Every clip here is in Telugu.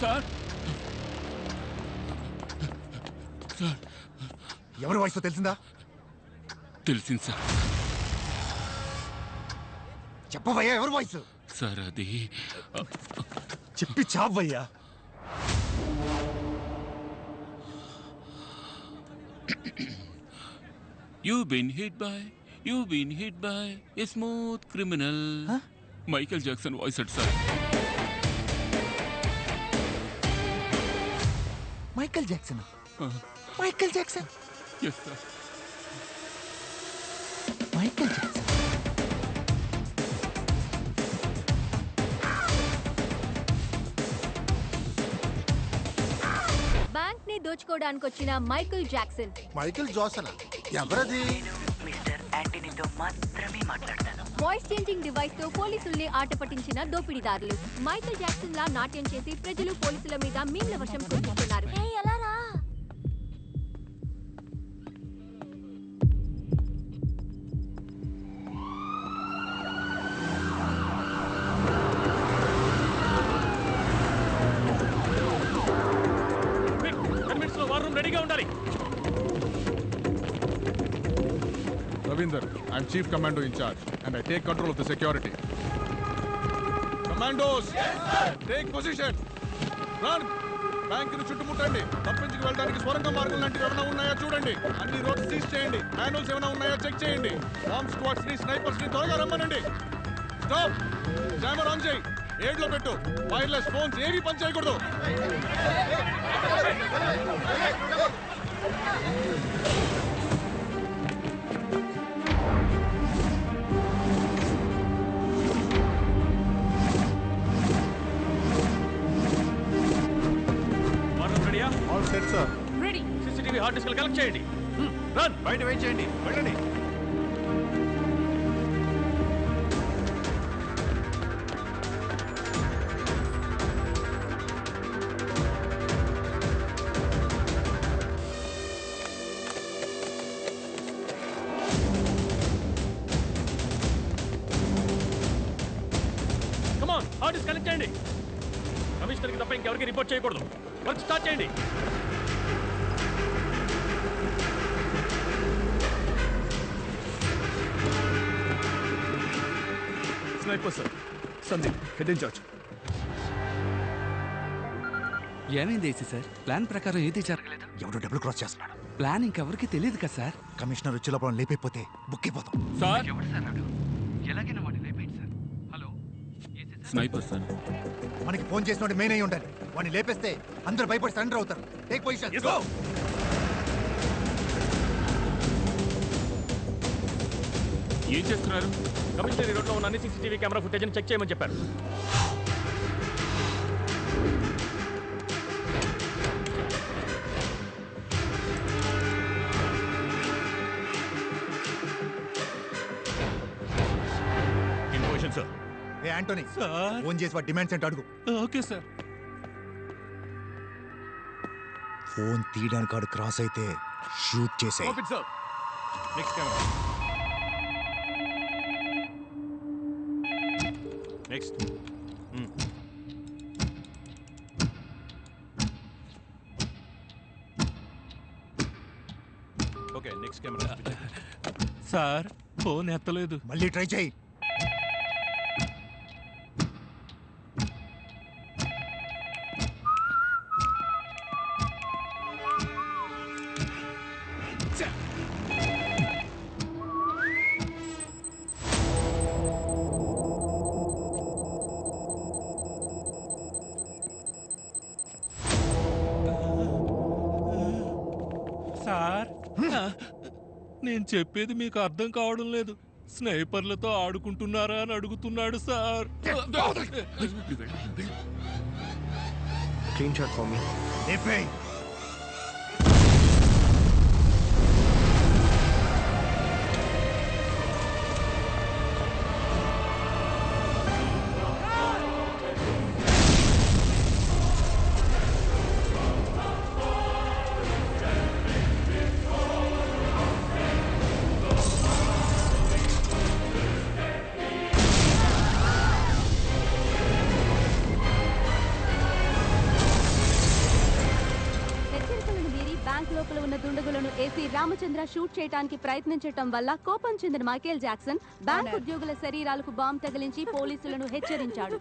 సార్ సార్ ఎవరి వాయిస్ తెలిసిందా? తెలిసింది సార్. చెప్పవయ్యా ఎవరి వాయిస్? సార్ అది చెప్పి చావయ్యా. You've been hit by a smooth criminal. Michael Jackson voice అట్ sir. Michael Jackson? Michael Jackson? Yes sir. Michael Jackson. Bank ని దోచుకోవడానికి వచ్చిన మైకేల్ జాక్సన్. మైకేల్ జాక్సన్ ఎవరది? మిస్టర్ యాంటనీతో మాత్రమే మాట్లాడతాను. వాయిస్ చేంజింగ్ డివైస్ తో పోలీసుల్ని ఆట పట్టించిన దోపిడీదారులు. మైకేల్ జాక్సన్ లా నాట్యం చేసి ప్రజలు పోలీసుల మీద మీమ్ల వర్షం కురిపిస్తున్నారు. రెడీగా ఉండాలి. Ravinder, I'm Chief Commando in charge and I take control of the security. Commandos, take position. Run. Bank ని చుట్టుముట్టండి. తప్పించుకు వెళ్ళడానికి స్వరంగ మార్గం లాంటివి ఏమైనా ఉన్నాయా చూడండి. అన్ని రోడ్స్ సీజ్ చేయండి. మాన్యువల్స్ ఏమైనా ఉన్నాయా చెక్ చేయండి. బాంబ్ స్క్వాడ్స్ ని స్నైపర్స్ ని త్వరగా రమ్మనండి. స్టాప్. జామర్ ఆన్ చేయి. ఏడ్లో పెట్టు. వైర్లెస్ ఫోన్స్ ఏవి పని చేయకూడదు. All set sir. Ready. CCTV hard disk collect చేయండి. రన్. బయట వెయిట్ చేయండి. వెళ్ళండి. కమాన్, హార్డ్ డిస్క్ కనెక్ట్ చేయండి. కమిషనర్ కి తప్ప ఇంకెవరికి రిపోర్ట్ చేయకూడదు. వర్క్ స్టార్ట్ చేయండి. Sniper sir, Sandeep, head incharge. ఏమైంది ఏసీ సార్? ప్లాన్ ప్రకారం ఏది జరగలేదు. ఎవడో డబుల్ క్రాస్ చేస్తున్నాడు. ప్లాన్ ఇంకెవరికి తెలియదు కదా సార్. కమిషనర్ వచ్చే లోపల లేపైపోతే బుక్ అయిపోతాం. సార్ ఎవరు సార్ నాడు? ఎలాగైనా వాడిని లేపేయండి సార్. Hello, sniper sir. మనకి ఫోన్ చేసినోడు మెయిన్ అయి ఉండాలి. వాడిని లేపేస్తే అందరూ భయపడి సరెండర్ అవుతారు. Take position. ఏం చేస్తున్నారు? కమిషనరీ రోడ్లో ఉన్న అన్ని సీసీటీవీ కెమెరా ఫుటేజ్ చెక్ చేయమని చెప్పారు. Information sir. ఏ యాంటోనీ, ఫోన్ చేసి వాడి డిమాండ్స్ ఏంటో అడుగు. Okay sir. ఫోన్ తీయడానికి వాడు క్రాస్ అయితే షూట్ చేసే. Sir. Next camera. Next. Okay, next camera. Sir, phone ఎత్తలేదు. మళ్ళీ ట్రై చేయి. సార్, నేను చెప్పేది మీకు అర్థం కావడం లేదు. స్నైపర్లతో ఆడుకుంటున్నారా అని అడుగుతున్నాడు sir. Clean shot for me. లేపేయ్. లోపల ఉన్న దుండగులను ఏసీ రామచంద్ర షూట్ చేయడానికి ప్రయత్నించటం వల్ల కోపం చెందిన మైకేల్ జాక్సన్ బ్యాంక్ ఉద్యోగుల శరీరాలకు బాంబు తగిలించి పోలీసులను హెచ్చరించాడు.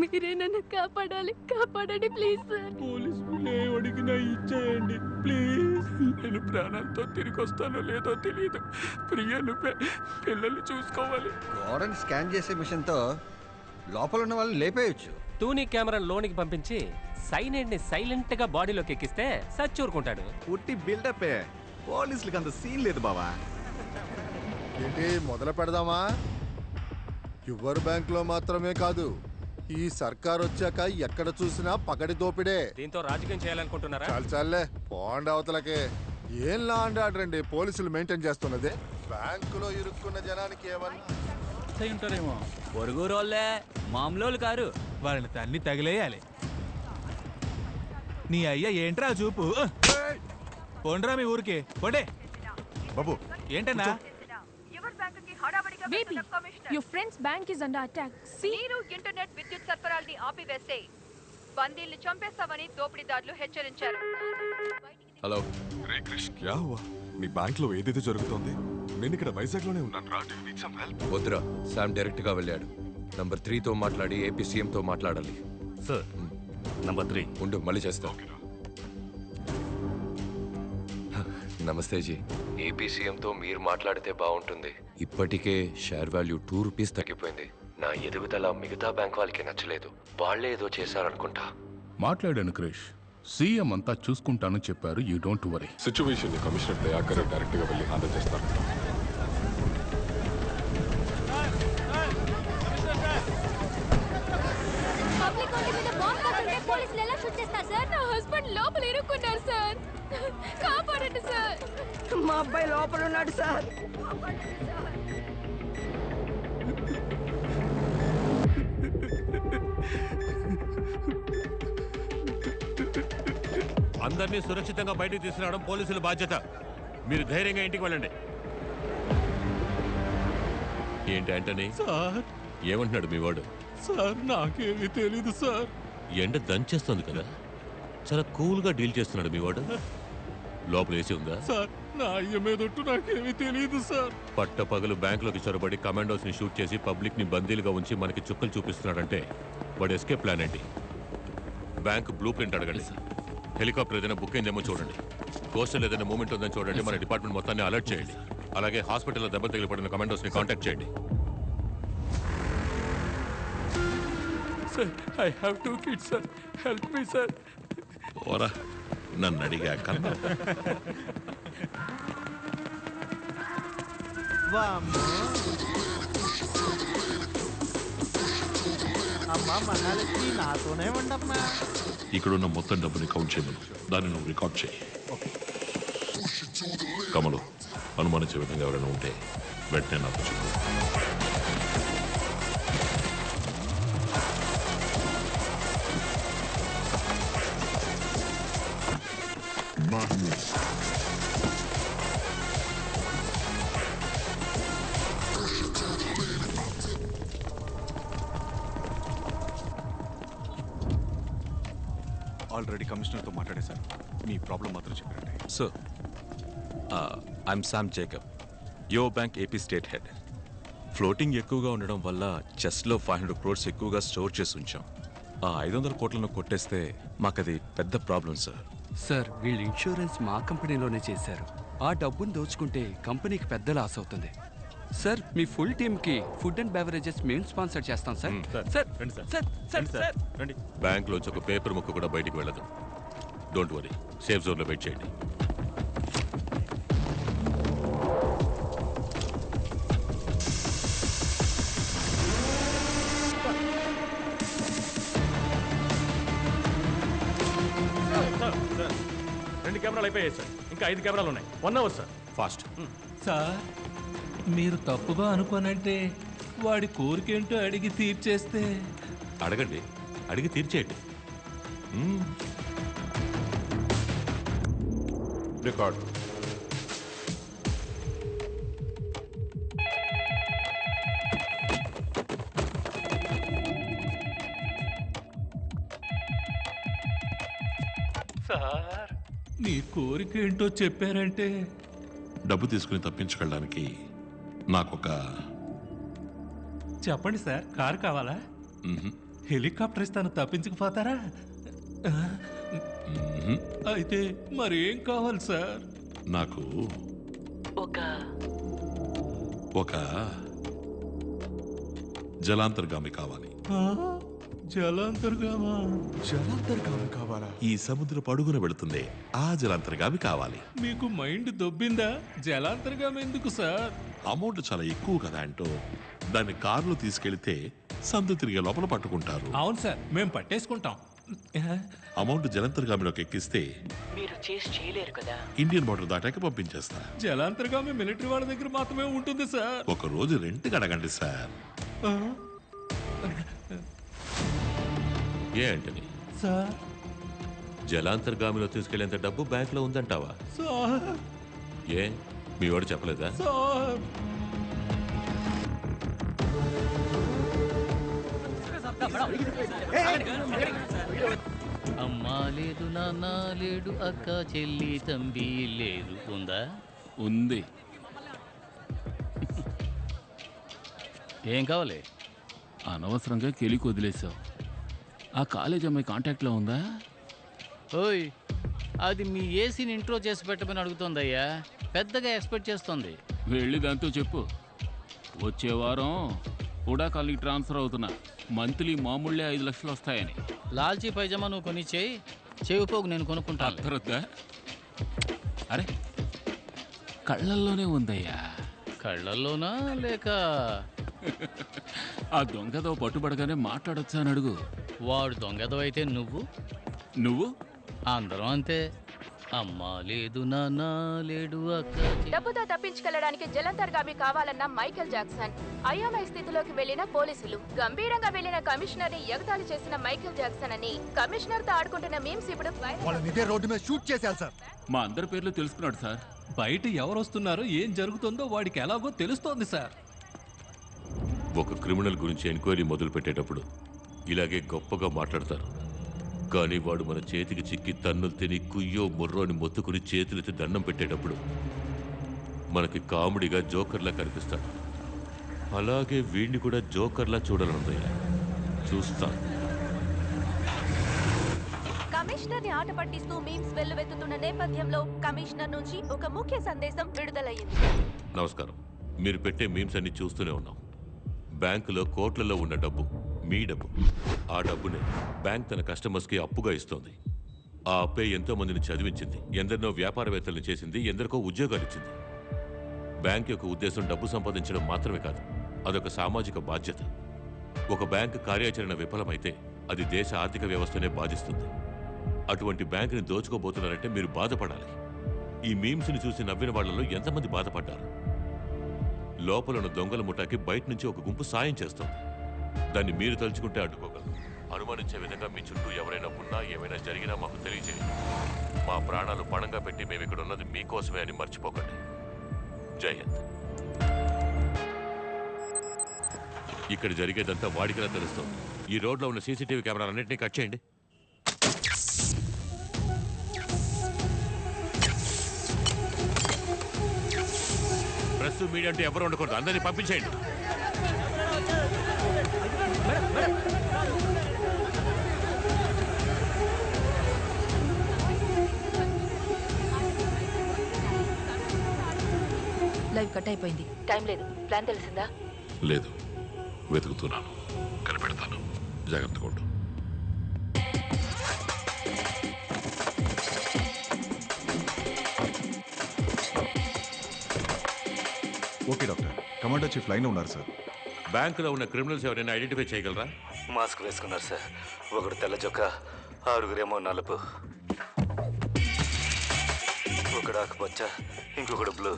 మీరే నన్ను కాపాడాలి, కాపాడండి ప్లీజ్ సార్. పోలీసులు అడిగినా ఇచ్చేయండి ప్లీజ్. నేను ప్రాణాలతో తిరిగి వస్తానో లేదో తెలియదు. ప్రియను పిల్లల్ని చూసుకోవాలి. గోడని స్కాన్ చేసే మిషన్తో లోపల ఉన్న వాళ్ళు లేపేయచ్చు. టూనీ కెమెరాను లోనికి పంపించి సైనైడ్ ని సైలెంట్ గా బాడీలోకి ఎక్కిస్తే సచ్చూరుకుంటాడు. పుట్టి బిల్డప్ పోలీసులకు అంత సీన్ లేదు బావా. ఏంటి మొదలు పెడదామా? యువర్ బ్యాంక్ లో మాత్రమే కాదు, ఈ సర్కార్ వచ్చాక ఎక్కడ చూసినా పగటి దోపిడే. దీంతో రాజకీయం చేయాలనుకుంటున్నారా? చాలే పోండి అవతలకే. ఏం లా అండ్ ఆర్డర్ అండి పోలీసులు మెయింటైన్ చేస్తున్నది. బ్యాంకులో ఇరుక్కున్న జనానికి ఏమన్నా ఉంటారేమో. పొరుగురోళ్ళే మామూలు కారు. వాళ్ళని తన్ని తగిలేయాలి. నీ అయ్య ఏంట్రా చూపు? పోండ్రా మీ ఊరికి పోండే. బాబు ఏంటన్నా? Baby, your friend's bank is under attack. మీరు ఇంటర్నెట్ విద్యుత్ సరఫరాల్ని ఆపివేస్తే బందీల్ని చంపేస్తామని దోపిడీదారులు హెచ్చరించారు. హలో రే క్రిష్, క్యా హువా? మీ బ్యాంక్ లో ఏదైతే జరుగుతోంది? నేను ఇక్కడ వైజాగ్ లోనే ఉన్నాను రా. Do you need some help? వద్దురా, శామ్ డైరెక్ట్ గా వెళ్ళాడు. నంబర్ 3 తో మాట్లాడి ఏపీ సీఎం తో మాట్లాడాలి. సార్ నంబర్ 3 ఉండు, మళ్ళీ చేస్తా. నమస్తే జీ. ఏపీ సీఎం తో మీరు మాట్లాడితే బాగుంటుంది. ఇప్పటికే షేర్ వాల్యూ 2 రూపీస్ తగ్గిపోయింది. నా ఎదుగుదల మిగతా బ్యాంక్ వాళ్ళకి నచ్చలేదు. వాళ్ళే ఏదో చేశారనుకుంటా. మాట్లాడాను క్రిష్. సీఎం అంతా చూసుకుంటాను చెప్పారు. You don't worry. సిచ్యువేషన్ ని కమిషనర్ దయాకర్ డైరెక్ట్ గా వెళ్ళి హ్యాండిల్ చేస్తారు. పబ్లిక్ వాటి మీద బాంబ్ కాకుంటే పోలీసులు ఎలా షూట్ చేస్తారు సార్? నా హస్బెండ్ లోపల ఇరుక్కున్నారు సార్. కాపాడండి సార్. మా అబ్బాయి లోపల ఉన్నాడు సార్. అందరినీ సురక్షితంగా బయటికి తీసుకురావడం పోలీసుల బాధ్యత. మీరు ధైర్యంగా ఇంటికి వెళ్ళండి. ఏంటి ఆంటనీ? సార్ ఏమంటున్నాడు మీ వాడు? సార్ నాకేమీ తెలీదు సార్. ఎండ దంచేస్తుంది కదా, చాలా కూల్ గా డీల్ చేస్తున్నాడు మీ వాడు. లోపల ఏసీ ఉందా? సార్ నా అయ్య మీదొట్టు నాకేమీ తెలీదు సార్. పట్ట పగలు బ్యాంకులోకి చొరబడి కమాండోస్ ని షూట్ చేసి పబ్లిక్ ని బందీలుగా ఉంచి మనకి చుక్కలు చూపిస్తున్నాడంటే వాడు ఎస్కేప్ ప్లాన్ ఏంటి? బ్యాంక్ బ్లూ ప్రింట్ అడగండి. హెలికాప్టర్ ఏదైనా బుక్ అయిందేమో చూడండి. కోస్టల్ ఏదైనా మూమెంట్ ఉందని చూడండి. మన డిపార్ట్మెంట్ మొత్తాన్ని అలర్ట్ చేయండి. అలాగే హాస్పిటల్లో దెబ్బలు తగిలిపడిన కమాండోస్ ని కాంటాక్ట్ చేయండి. Sir, I have 2 kids sir. Help me sir. ఓరా, నన్ను అడిగా కన్నా. అమ్మా మహాలక్ష్మి నాతోనే ఉండమ్మా. ఇక్కడున్న మొత్తం డబ్బుని కౌంట్ చేయమను. దాన్ని నువ్వు రికార్డ్ చేయి. కమలు, అనుమానించే విధంగా ఎవరైనా ఉంటే వెంటనే నాకు చెప్పు. ఆల్రెడీ కమిషనర్ తో మాట్లాడేశాను. మీ ప్రాబ్లం మాత్రం చెప్పండి. సార్, ఐఎమ్ శామ్ జేకబ్, యో bank AP state head. Floating ఎక్కువగా ఉండడం వల్ల చెస్ట్లో 500 crores ఎక్కువగా స్టోర్ చేసి ఉంచాం. ఆ 500 కోట్లను కొట్టేస్తే మాకది పెద్ద ప్రాబ్లం సార్. సార్ వీళ్ళు ఇన్సూరెన్స్ మా కంపెనీలోనే చేశారు. ఆ డబ్బును దోచుకుంటే కంపెనీకి పెద్ద లాస్ అవుతుంది. సార్ మీ ఫుల్ టీమ్ కి ఫుడ్ అండ్ బెవరేజెస్ మేము స్పాన్సర్ చేస్తాం సార్. సార్ సార్ సార్ రండి. బ్యాంక్ లోంచి ఒక పేపర్ ముక్క కూడా బయటికి వెళ్ళదు. డోంట్ వరీ, సేఫ్ జోన్ లో వెయిట్ చేయండి. రెండు కెమెరాలు అయిపోయాయి సార్. ఇంకా 5 కెమెరాలు ఉన్నాయి. 1 hour సార్. ఫాస్ట్. సార్ మీరు తప్పుగా అనుకోనంటే వాడి కోరికేంటో అడిగి తీర్చేస్తే. అడగండి, అడిగి తీర్చేయండి. రికార్డ్. సార్ నీ కోరిక ఏంటో చెప్పారంటే డబ్బు తీసుకుని తప్పించుకెళ్ళడానికి నాకొక చెప్పండి సార్. కారు కావాలా? హెలికాప్టర్ ఇస్తాను, తప్పించకపోతారా? అయితే మరేం కావాలి సార్? నాకు ఒక జలాంతర్గామి కావాలి. జలాంతర్గామా? జలాంతర్గామి కావాలా? ఈ సముద్రపు అడుగున వెళుతుంది ఆ జలాంతర్గామి కావాలి. మీకు మైండ్ దొబ్బిందా? జలాంతర్గామి ఎందుకు సార్? అమౌంట్ చాలా ఎక్కువ కదా అంటూ దాన్ని కారులో తీసుకెళ్తే సందు తిరిగే లోపల పట్టుకుంటారు. అవును సార్, మేము పట్టేసుకుంటాం. అమౌంట్ జలాంతర్గామిలోకి ఎక్కిస్తే మీరు చేసి చేయలేరు కదా. ఇండియన్ బోర్డర్ దాటాక పంపించేస్తా. జలాంతర్గామి మిలిటరీ వాళ్ళ దగ్గర మాత్రమే ఉంటుంది సార్. ఒక రోజు రెంట్కి అడగండి సార్. ఏ అంటని సార్, జలాంతర్గామిలో తీసుకెళ్లేంత డబ్బు బ్యాంక్ లో ఉందంటావా? సార్, ఏ మీ వాడు చెప్పలేదా? సార్, అమ్మా లేదు, నాన్న లేడు, అక్క చెల్లి తంబి లేదు. ఉందా? ఉంది. ఏం కావాలి? అనవసరంగా కెలికి వదిలేసావు. ఆ కాలేజ్ అమ్మాయి కాంటాక్ట్లో ఉందా? ఓయ్, అది మీ ఏసీని ఇంట్రో చేసి పెట్టమని అడుగుతోందయ్యా. పెద్దగా ఎక్స్పెక్ట్ చేస్తోంది. వెళ్ళి దాంతో చెప్పు, వచ్చే వారం ఉడాకాలికి ట్రాన్స్ఫర్ అవుతున్నా, మంత్లీ మామూళ్ళే 5 లక్షలు వస్తాయని. లాల్చీ పైజమా నువ్వు కొని చేయి, చెవిపోగు నేను కొనుక్కుంటాను. అర్థరద్దా? అరే, కళ్ళల్లోనే ఉందయ్యా. కళ్ళల్లోనా లేక ఆ దొంగతో పట్టుబడగానే మాట్లాడొచ్చా అని అడుగు. వాడు దొంగదో అయితే నువ్వు అందరం అంతే. అమ్మా లేదు, నాన్న లేడు, అక్క డబ్బుతో తప్పించుకెళ్లడానికి జలంతర్గామి కావాలన్న మైకేల్ జాక్సన్. అయోమయ స్థితిలోకి వెళ్లిన పోలీసులు. గంభీరంగా వెళ్లిన కమిషనర్ ని ఎగతాళి చేసిన మైకేల్ జాక్సన్ అని కమిషనర్ తో ఆడుకుంటున్న మీమ్స్ ఇప్పుడు రోడ్డు మీద షూట్ చేశారు సార్. మా అందరి పేర్లు తెలుసుకున్నాడు సార్. బయట ఎవరు వస్తున్నారో ఏం జరుగుతుందో వాడికి ఎలాగో తెలుస్తోంది సార్. ఒక క్రిమినల్ గురించి ఎంక్వైరీ మొదలు పెట్టేటప్పుడు ఇలాగే గొప్పగా మాట్లాడతారు. కానీ వాడు మన చేతికి చిక్కి తన్నులు తిని కుయ్యో ముర్రోని మొత్తుకుని చేతులెత్తి దండం పెట్టేటప్పుడు మనకి కామెడీగా జోకర్లా కనిపిస్తాడు. అలాగే వీడిని కూడా జోకర్లా చూడాలనుందయ్యా. చూస్తాను. కమిషనర్ ని ఆట పట్టిస్తూ మీమ్స్ వెల్లువెత్తుతున్న నేపథ్యంలో కమిషనర్ నుంచి ఒక ముఖ్య సందేశం విడుదలయ్యింది. నమస్కారం. మీరు పెట్టే మీమ్స్ అన్ని చూస్తూనే ఉన్నాం. బ్యాంకులో కోట్లలో ఉన్న డబ్బు మీ డబ్బు. ఆ డబ్బునే బ్యాంక్ తన కస్టమర్స్కి అప్పుగా ఇస్తోంది. ఆ అప్పే ఎంతో మందిని చదివించింది, ఎందరినో వ్యాపారవేత్తలను చేసింది, ఎందరికో ఉద్యోగాలు ఇచ్చింది. బ్యాంక్ యొక్క ఉద్దేశం డబ్బు సంపాదించడం మాత్రమే కాదు, అదొక సామాజిక బాధ్యత. ఒక బ్యాంక్ కార్యాచరణ విఫలమైతే అది దేశ ఆర్థిక వ్యవస్థనే బాధిస్తుంది. అటువంటి బ్యాంకుని దోచుకోబోతున్నారంటే మీరు బాధపడాలి. ఈ మీమ్స్ని చూసి నవ్విన వాళ్లలో ఎంతమంది బాధపడ్డారు? లోపలున్న దొంగల ముఠాకి బయట నుంచి ఒక గుంపు సాయం చేస్తుంది. దాన్ని మీరు తలుచుకుంటే అడ్డుకోగలరు. అనుమానించే విధంగా మీ చుట్టూ ఎవరైనా ఉన్నా, ఏమైనా జరిగినా మాకు తెలియజేయండి. మా ప్రాణాలు పణంగా పెట్టి మేము ఇక్కడ ఉన్నది మీకోసమే అని మర్చిపోకండి. జై హింద్. ఇక్కడ జరిగేదంతా వాడికిలా తెలుస్తుంది. ఈ రోడ్లో ఉన్న సీసీటీవీ కెమెరాలన్నింటినీ కట్ చేయండి. ప్రెస్ మీడియా అంటే ఎవరు ఉండకూడదు. అందరినీ పంపించేయండి. లైవ్ కట్ అయిపోయింది. టైం లేదు. ప్లాన్ తెలిసిందా? లేదు, వెతుకుతున్నాను, కనిపెడతాను. జాగ్రత్తగా ఉండు. ఓకే డాక్టర్, కమాండో చీఫ్ లైన్లో ఉన్నారు సార్. బ్యాంకులో ఉన్న క్రిమినల్స్ ఎవరైనా ఐడెంటిఫై చేయగలరా? మాస్క్ వేసుకున్నారు సార్. ఒకడు తెల్ల చొక్కా, 6గురేమో నలుపు. ఒకడు ఆకుపచ్చ, ఇంకొకడు బ్లూ.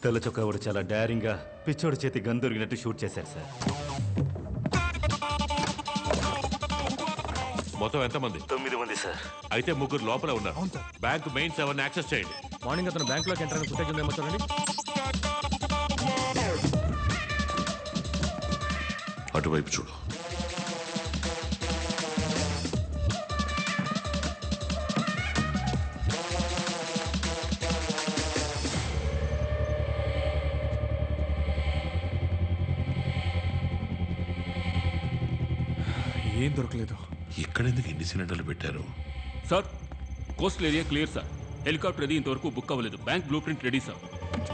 తెల్ల చొక్కా వాడు చాలా డైరింగ్గా పిచ్చోడి చేతి గన్ దొరికినట్టు షూట్ చేశారు సార్. మొత్తం ఎంతమంది? 9 మంది సార్. అయితే 3 లోపల ఉన్నారు. బ్యాంక్ మెయిన్ సేవని యాక్సెస్ చేయండి. మార్నింగ్ అతను బ్యాంకులోకి ఎంటర్ అయిన ఫుటేజ్ ఉందేమో చూడండి. అటువైపు చూడు. ఏం దొరకలేదు. ఎక్కడెందుకు ఎన్ని సిలిండర్లు పెట్టారు? Sir coastal area clear sir. Helicopter అది ఇంతవరకు బుక్ అవ్వలేదు. Bank blue print ready sir.